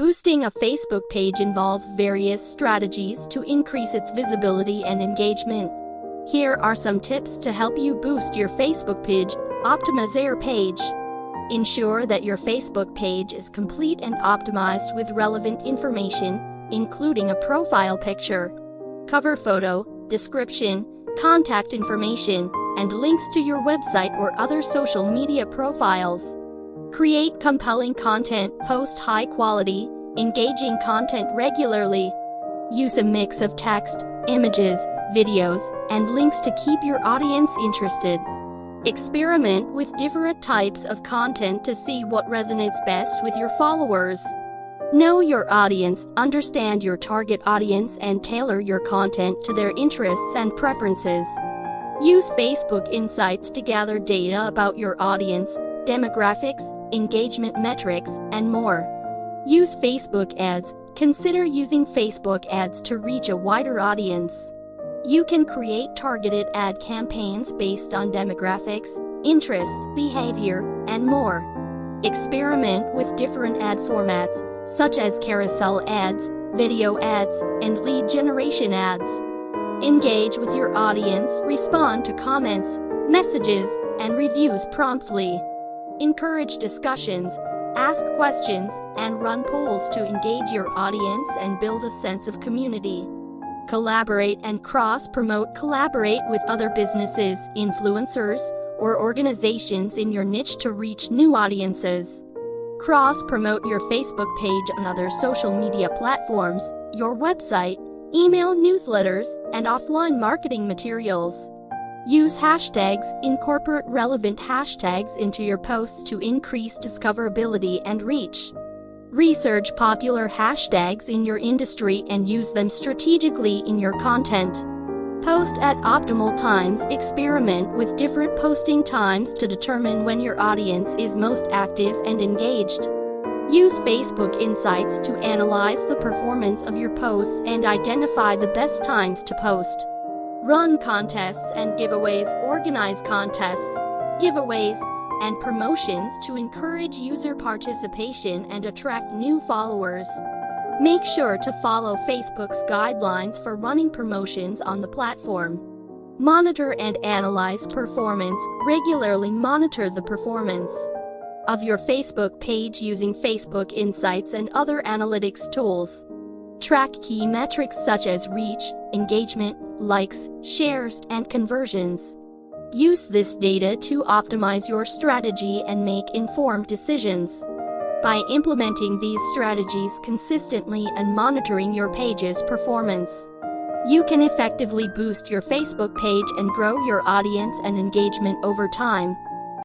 Boosting a Facebook page involves various strategies to increase its visibility and engagement. Here are some tips to help you boost your Facebook page. Optimize your page. Ensure that your Facebook page is complete and optimized with relevant information, including a profile picture, cover photo, description, contact information, and links to your website or other social media profiles. Create compelling content. Post high-quality, engaging content regularly. Use a mix of text, images, videos, and links to keep your audience interested. Experiment with different types of content to see what resonates best with your followers. Know your audience, understand your target audience, and tailor your content to their interests and preferences. Use Facebook Insights to gather data about your audience, demographics, engagement metrics, and more. Use Facebook ads. Consider using Facebook ads to reach a wider audience. You can create targeted ad campaigns based on demographics, interests, behavior, and more. Experiment with different ad formats, such as carousel ads, video ads, and lead generation ads. Engage with your audience, respond to comments, messages, and reviews promptly. Encourage discussions, ask questions, and run polls to engage your audience and build a sense of community. Collaborate and cross-promote. Collaborate with other businesses, influencers, or organizations in your niche to reach new audiences. Cross-promote your Facebook page on other social media platforms, your website, email newsletters, and offline marketing materials. Use hashtags. Incorporate relevant hashtags into your posts to increase discoverability and reach. Research popular hashtags in your industry and use them strategically in your content. Post at optimal times. Experiment with different posting times to determine when your audience is most active and engaged. Use Facebook Insights to analyze the performance of your posts and identify the best times to post. Run contests and giveaways. Organize contests, giveaways, and promotions to encourage user participation and attract new followers. Make sure to follow Facebook's guidelines for running promotions on the platform. Monitor and analyze performance. Regularly monitor the performance of your Facebook page using Facebook Insights and other analytics tools. Track key metrics such as reach, engagement, likes, shares, and conversions. Use this data to optimize your strategy and make informed decisions. By implementing these strategies consistently and monitoring your page's performance, you can effectively boost your Facebook page and grow your audience and engagement over time.